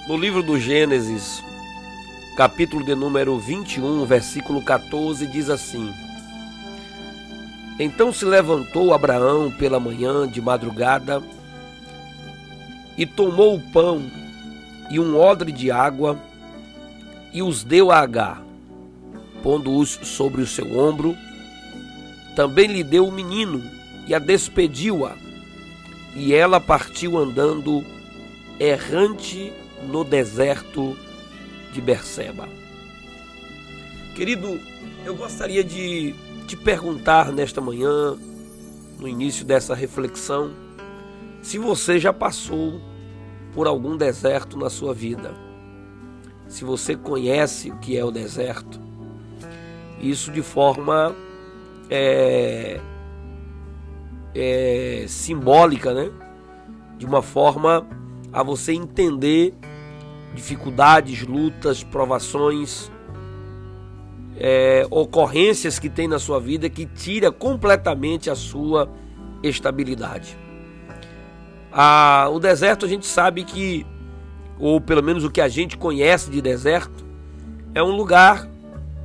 No livro do Gênesis, capítulo de número 21, versículo 14, diz assim: Então se levantou Abraão pela manhã de madrugada e tomou o pão e um odre de água e os deu a Agar, pondo-os sobre o seu ombro. Também lhe deu o menino e a despediu-a, e ela partiu andando errante no deserto de Berseba. Querido, eu gostaria de te perguntar nesta manhã, no início dessa reflexão, se você já passou por algum deserto na sua vida. Se você conhece o que é o deserto, isso de forma simbólica, né? De uma forma a você entender dificuldades, lutas, provações, ocorrências que tem na sua vida que tira completamente a sua estabilidade. O deserto, a gente sabe que, ou pelo menos o que a gente conhece de deserto, é um lugar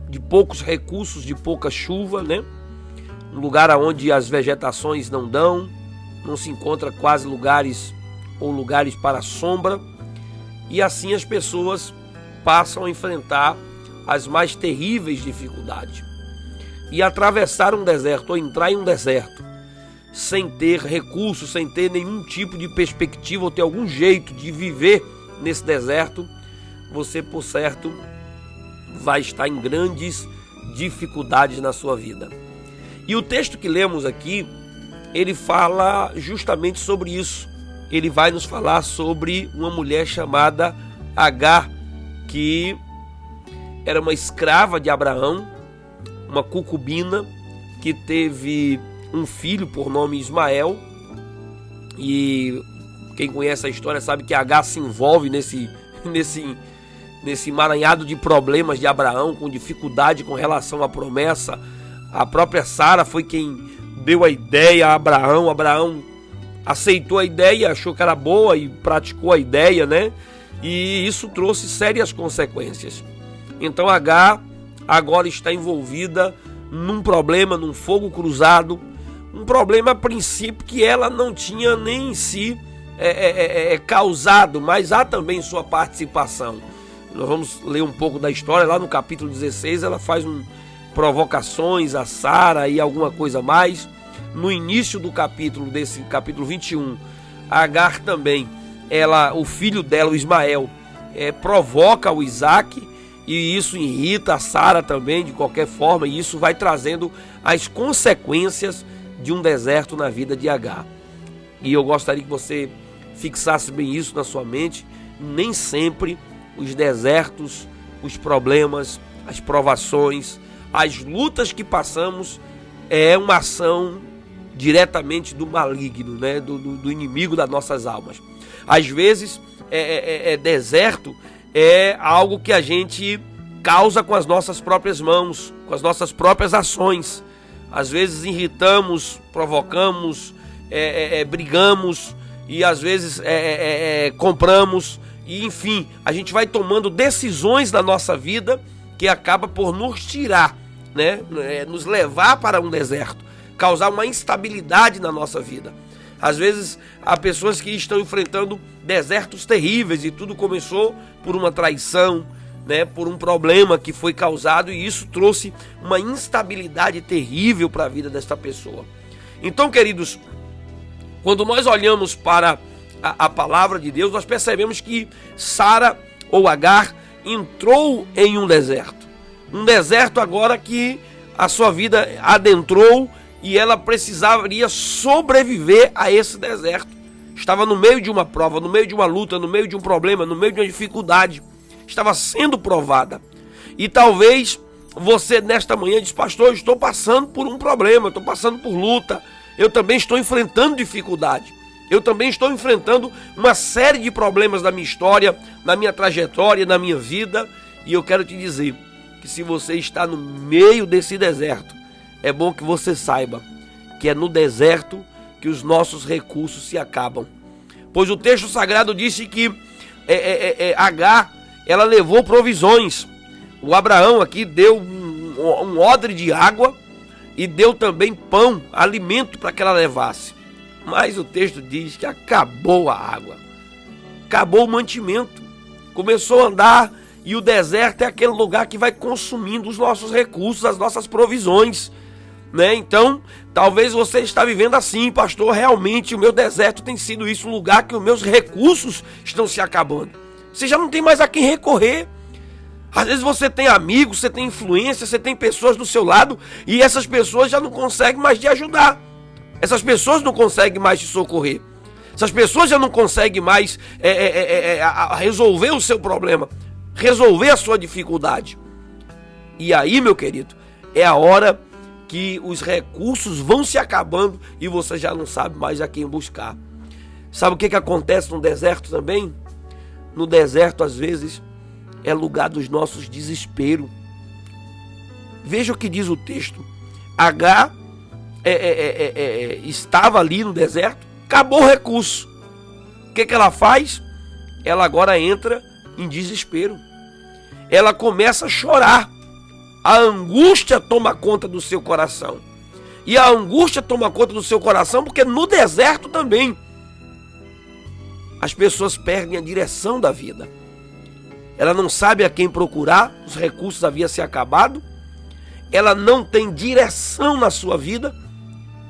de poucos recursos, de pouca chuva, né? Um lugar onde as vegetações não se encontra quase lugares para sombra, e assim as pessoas passam a enfrentar as mais terríveis dificuldades. E atravessar um deserto ou entrar em um deserto sem ter recursos, sem ter nenhum tipo de perspectiva ou ter algum jeito de viver nesse deserto, você, por certo, vai estar em grandes dificuldades na sua vida. E o texto que lemos aqui, ele fala justamente sobre isso. Ele vai nos falar sobre uma mulher chamada Agar, que era uma escrava de Abraão, uma concubina, que teve um filho por nome Ismael. E quem conhece a história sabe que Agar se envolve nesse emaranhado de problemas de Abraão, com dificuldade com relação à promessa. A própria Sara foi quem deu a ideia a Abraão. Abraão aceitou a ideia, achou que era boa e praticou a ideia, né? E isso trouxe sérias consequências. Então Agar agora está envolvida num problema, num fogo cruzado, um problema a princípio que ela não tinha nem em si causado, mas há também sua participação. Nós vamos ler um pouco da história. Lá no capítulo 16 ela faz provocações a Sara e alguma coisa mais. No início do capítulo, desse capítulo 21, Agar também, o filho dela, o Ismael, provoca o Isaac, e isso irrita a Sara também de qualquer forma, e isso vai trazendo as consequências de um deserto na vida de Agar. E eu gostaria que você fixasse bem isso na sua mente. Nem sempre os desertos, os problemas, as provações, as lutas que passamos é uma ação diretamente do maligno, né? do inimigo das nossas almas. Às vezes, deserto é algo que a gente causa com as nossas próprias mãos, com as nossas próprias ações. Às vezes irritamos, provocamos, brigamos, e às vezes compramos, e enfim, a gente vai tomando decisões na nossa vida que acaba por nos tirar, né? Nos levar para um deserto, causar uma instabilidade na nossa vida. Às vezes há pessoas que estão enfrentando desertos terríveis, e tudo começou por uma traição, né? Por um problema que foi causado, e isso trouxe uma instabilidade terrível para a vida desta pessoa. Então, queridos, quando nós olhamos para a palavra de Deus, nós percebemos que Sara ou Agar entrou em um deserto. Um deserto agora que a sua vida adentrou, e ela precisaria sobreviver a esse deserto. Estava no meio de uma prova, no meio de uma luta, no meio de um problema, no meio de uma dificuldade. Estava sendo provada. E talvez você nesta manhã diz: pastor, eu estou passando por um problema, eu estou passando por luta, eu também estou enfrentando dificuldade. Eu também estou enfrentando uma série de problemas na minha história, na minha trajetória, na minha vida. E eu quero te dizer que se você está no meio desse deserto, é bom que você saiba que é no deserto que os nossos recursos se acabam. Pois o texto sagrado disse que Agar, ela levou provisões. O Abraão aqui deu um odre de água e deu também pão, alimento para que ela levasse. Mas o texto diz que acabou a água, acabou o mantimento, começou a andar, e o deserto é aquele lugar que vai consumindo os nossos recursos, as nossas provisões, né? Então, talvez você está vivendo assim: pastor, realmente o meu deserto tem sido isso, um lugar que os meus recursos estão se acabando. Você já não tem mais a quem recorrer. Às vezes você tem amigos, você tem influência, você tem pessoas do seu lado, e essas pessoas já não conseguem mais te ajudar. Essas pessoas não conseguem mais te socorrer. Essas pessoas já não conseguem mais resolver o seu problema, resolver a sua dificuldade. E aí, meu querido, é a hora que os recursos vão se acabando e você já não sabe mais a quem buscar. Sabe o que acontece no deserto também? No deserto, às vezes, é lugar dos nossos desesperos. Veja o que diz o texto. Agar estava ali no deserto, acabou o recurso. O que ela faz? Ela agora entra em desespero. Ela começa a chorar. A angústia toma conta do seu coração. E a angústia toma conta do seu coração porque no deserto também as pessoas perdem a direção da vida. Ela não sabe a quem procurar, os recursos haviam se acabado. Ela não tem direção na sua vida,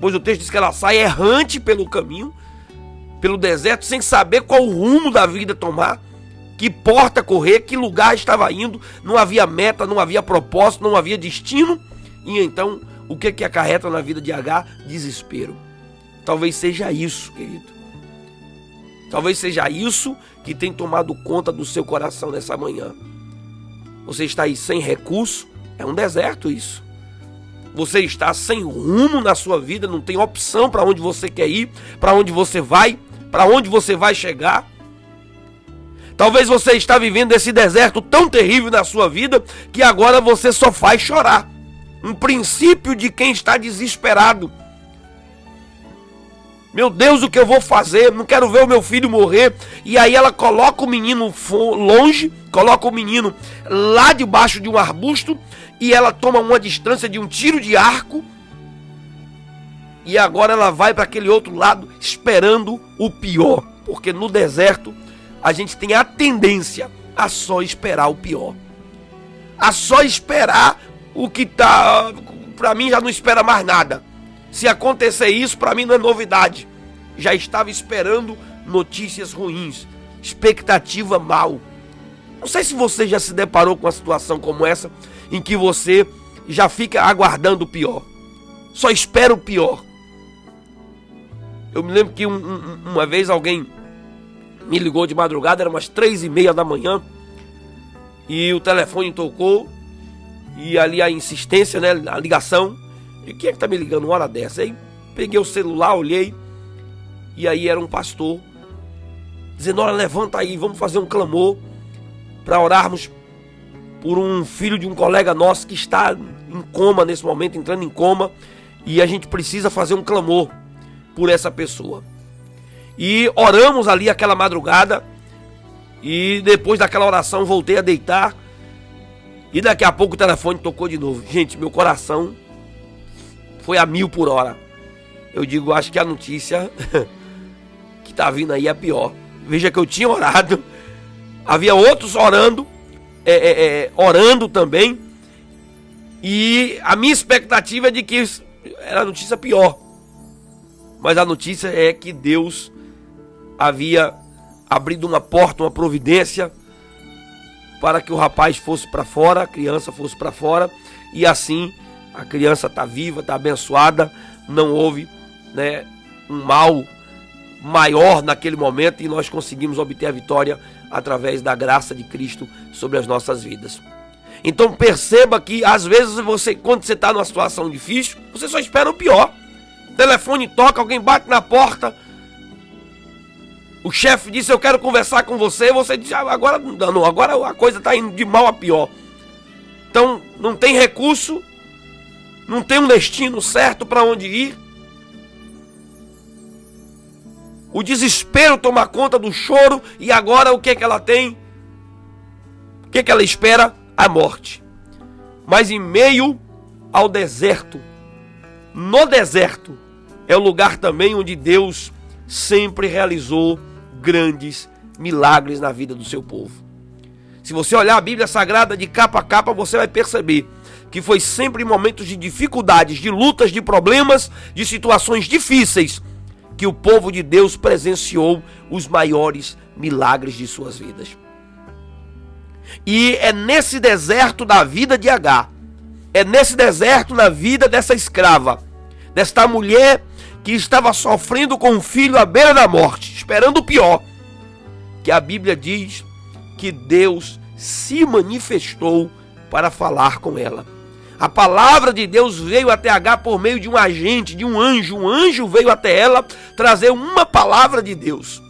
pois o texto diz que ela sai errante pelo caminho, pelo deserto, sem saber qual o rumo da vida tomar, que porta correr, que lugar estava indo. Não havia meta, não havia propósito, não havia destino. E então, o que acarreta na vida de Agar? Desespero. Talvez seja isso, querido. Talvez seja isso que tem tomado conta do seu coração nessa manhã. Você está aí sem recurso, é um deserto isso. Você está sem rumo na sua vida, não tem opção para onde você quer ir, para onde você vai chegar. Talvez você está vivendo esse deserto tão terrível na sua vida que agora você só faz chorar. Um princípio de quem está desesperado. Meu Deus, o que eu vou fazer? Não quero ver o meu filho morrer. E aí ela coloca o menino longe, coloca o menino lá debaixo de um arbusto, e ela toma uma distância de um tiro de arco. E agora ela vai para aquele outro lado esperando o pior. Porque no deserto a gente tem a tendência a só esperar o pior. A só esperar o que tá... Para mim já não espera mais nada. Se acontecer isso, para mim não é novidade. Já estava esperando notícias ruins, expectativa mal. Não sei se você já se deparou com uma situação como essa, em que você já fica aguardando o pior. Só espera o pior. Eu me lembro que uma vez alguém me ligou de madrugada, era umas 3h30 da manhã, e o telefone tocou, e ali a insistência, né, a ligação. E quem é que tá me ligando uma hora dessa? Aí peguei o celular, olhei, e aí era um pastor dizendo: olha, levanta aí, vamos fazer um clamor para orarmos por um filho de um colega nosso que está em coma nesse momento, entrando em coma, e a gente precisa fazer um clamor por essa pessoa. E oramos ali aquela madrugada, e depois daquela oração voltei a deitar, e daqui a pouco o telefone tocou de novo. Gente, meu coração foi a 1000 por hora. Eu digo, acho que a notícia que tá vindo aí é pior. Veja que eu tinha orado, havia outros orando, orando também, e a minha expectativa é de que era a notícia pior. Mas a notícia é que Deus havia abrido uma porta, uma providência, para que o rapaz fosse para fora, a criança fosse para fora, e assim a criança está viva, está abençoada, não houve, né, um mal maior naquele momento, e nós conseguimos obter a vitória através da graça de Cristo sobre as nossas vidas. Então perceba que às vezes quando você está numa situação difícil, você só espera o pior. O telefone toca, alguém bate na porta, o chefe disse: eu quero conversar com você, você diz: agora não, agora a coisa está indo de mal a pior. Então não tem recurso, não tem um destino certo para onde ir. o desespero toma conta do choro, e agora o que é que ela tem? O que é que ela espera? A morte. Mas em meio ao deserto, no deserto, é o lugar também onde Deus sempre realizou grandes milagres na vida do seu povo. Se você olhar a Bíblia Sagrada de capa a capa, você vai perceber que foi sempre em momentos de dificuldades, de lutas, de problemas, de situações difíceis, que o povo de Deus presenciou os maiores milagres de suas vidas. E é nesse deserto da vida de Agar, é nesse deserto na vida dessa escrava, desta mulher que estava sofrendo com um filho à beira da morte, esperando o pior, que a Bíblia diz que Deus se manifestou para falar com ela. A palavra de Deus veio até Agar por meio de um agente, de um anjo. Um anjo veio até ela trazer uma palavra de Deus.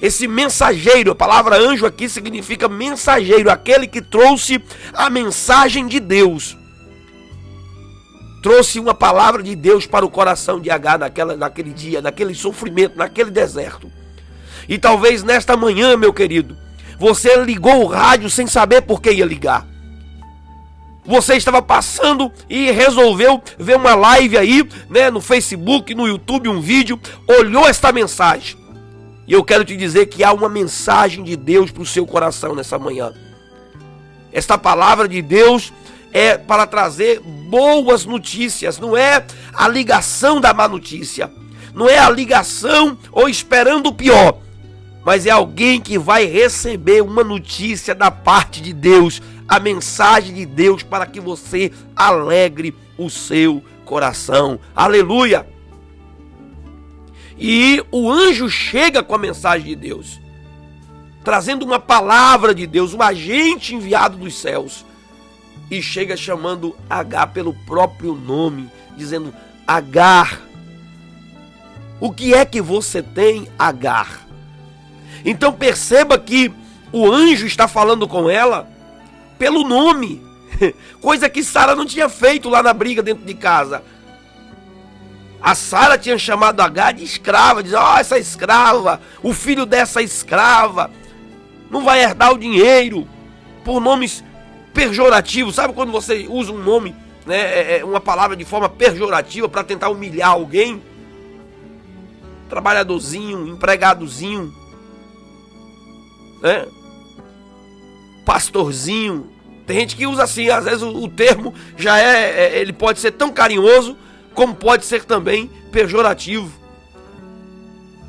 Esse mensageiro, a palavra anjo aqui significa mensageiro, aquele que trouxe a mensagem de Deus. Trouxe uma palavra de Deus para o coração de Agar naquele dia, naquele sofrimento, naquele deserto. E talvez nesta manhã, meu querido, você ligou o rádio sem saber por que ia ligar. Você estava passando e resolveu ver uma live aí, né, no Facebook, no YouTube, um vídeo, olhou esta mensagem. E eu quero te dizer que há uma mensagem de Deus para o seu coração nessa manhã. Esta palavra de Deus é para trazer boas notícias, não é a ligação da má notícia, não é a ligação ou esperando o pior, mas é alguém que vai receber uma notícia da parte de Deus, a mensagem de Deus para que você alegre o seu coração. Aleluia! E o anjo chega com a mensagem de Deus, trazendo uma palavra de Deus, um agente enviado dos céus, e chega chamando Agar pelo próprio nome, dizendo: Agar, o que é que você tem, Agar? Então perceba que o anjo está falando com ela pelo nome, coisa que Sara não tinha feito lá na briga dentro de casa. A Sara tinha chamado Agar de escrava, dizendo: essa escrava, o filho dessa escrava não vai herdar o dinheiro, por nomes pejorativos. Sabe quando você usa um nome, né, uma palavra de forma pejorativa para tentar humilhar alguém? Trabalhadorzinho, empregadozinho, né? Pastorzinho. Tem gente que usa assim, às vezes o termo já ele pode ser tão carinhoso como pode ser também pejorativo.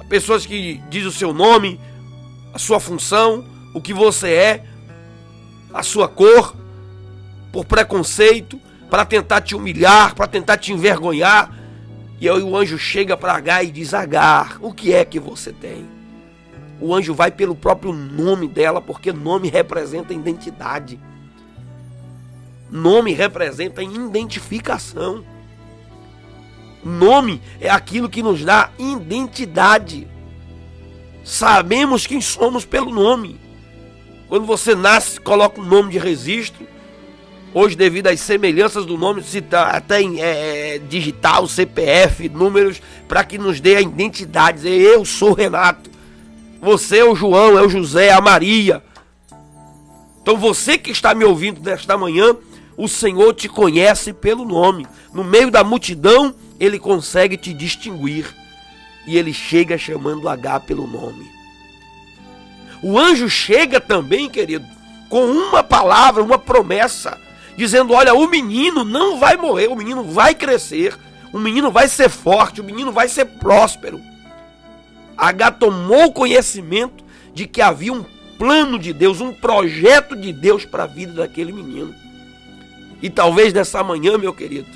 Pessoas que dizem o seu nome, a sua função, o que você é, a sua cor, por preconceito, para tentar te humilhar, para tentar te envergonhar. E aí o anjo chega para Agar e diz: Agar, o que é que você tem? O anjo vai pelo próprio nome dela, porque nome representa identidade. Nome representa identificação. Nome é aquilo que nos dá identidade. Sabemos quem somos pelo nome. Quando você nasce, coloca um nome de registro. Hoje, devido às semelhanças do nome, se até digital, CPF, números, para que nos dê a identidade. Dizer: eu sou Renato. Você é o João, é o José, é a Maria. Então você que está me ouvindo nesta manhã, o Senhor te conhece pelo nome. No meio da multidão, Ele consegue te distinguir. E Ele chega chamando Agar pelo nome. O anjo chega também, querido, com uma palavra, uma promessa, dizendo: olha, o menino não vai morrer, o menino vai crescer, o menino vai ser forte, o menino vai ser próspero. Agar tomou conhecimento de que havia um plano de Deus, um projeto de Deus para a vida daquele menino. E talvez nessa manhã, meu querido,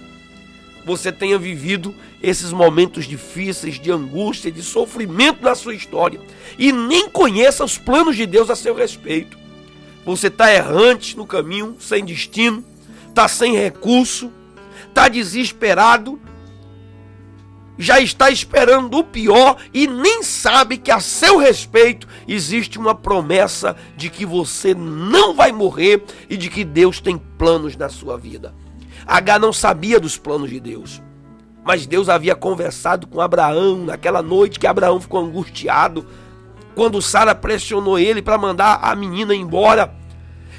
você tenha vivido esses momentos difíceis, de angústia, de sofrimento na sua história, e nem conheça os planos de Deus a seu respeito. Você está errante no caminho, sem destino, está sem recurso, está desesperado, já está esperando o pior e nem sabe que a seu respeito existe uma promessa de que você não vai morrer e de que Deus tem planos na sua vida. Agar não sabia dos planos de Deus. Mas Deus havia conversado com Abraão naquela noite que Abraão ficou angustiado, quando Sara pressionou ele para mandar a menina embora,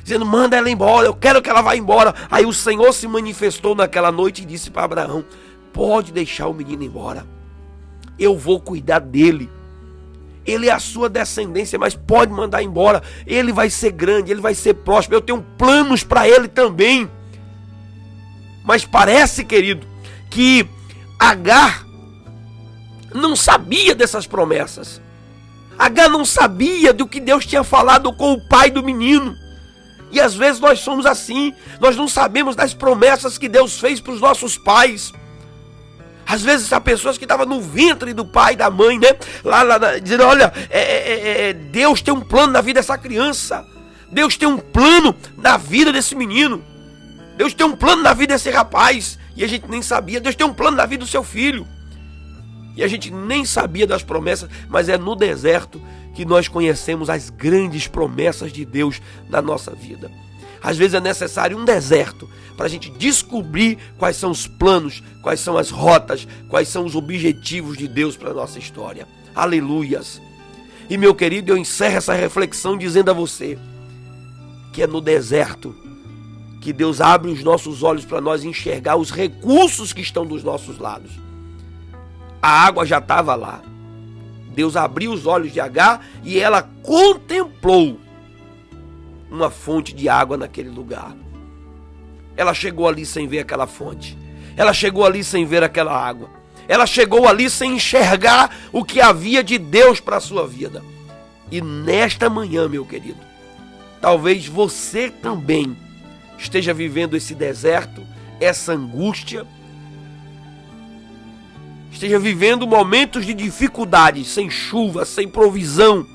dizendo: manda ela embora, eu quero que ela vá embora. Aí o Senhor se manifestou naquela noite e disse para Abraão: pode deixar o menino embora, eu vou cuidar dele. Ele é a sua descendência, mas pode mandar embora. Ele vai ser grande, ele vai ser próspero. Eu tenho planos para ele também. Mas parece, querido, que Agar não sabia dessas promessas. Agar não sabia do que Deus tinha falado com o pai do menino. E às vezes nós somos assim. Nós não sabemos das promessas que Deus fez para os nossos pais. Às vezes há pessoas que estavam no ventre do pai e da mãe, né? Dizendo: olha, Deus tem um plano na vida dessa criança. Deus tem um plano na vida desse menino. Deus tem um plano na vida desse rapaz. E a gente nem sabia. Deus tem um plano na vida do seu filho. E a gente nem sabia das promessas. Mas é no deserto que nós conhecemos as grandes promessas de Deus na nossa vida. Às vezes é necessário um deserto para a gente descobrir quais são os planos, quais são as rotas, quais são os objetivos de Deus para a nossa história. Aleluias! E meu querido, eu encerro essa reflexão dizendo a você que é no deserto que Deus abre os nossos olhos para nós enxergar os recursos que estão dos nossos lados. A água já estava lá. Deus abriu os olhos de Agar e ela contemplou uma fonte de água naquele lugar. Ela chegou ali sem ver aquela fonte. Ela chegou ali sem ver aquela água. Ela chegou ali sem enxergar o que havia de Deus para a sua vida. E nesta manhã, meu querido, talvez você também esteja vivendo esse deserto, essa angústia, esteja vivendo momentos de dificuldade, sem chuva, sem provisão,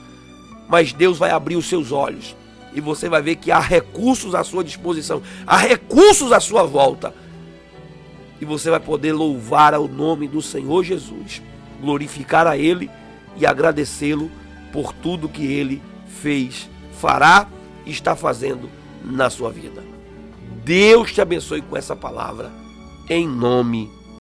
mas Deus vai abrir os seus olhos e você vai ver que há recursos à sua disposição, há recursos à sua volta, e você vai poder louvar ao nome do Senhor Jesus, glorificar a Ele e agradecê-lo por tudo que Ele fez, fará e está fazendo na sua vida. Deus te abençoe com essa palavra, em nome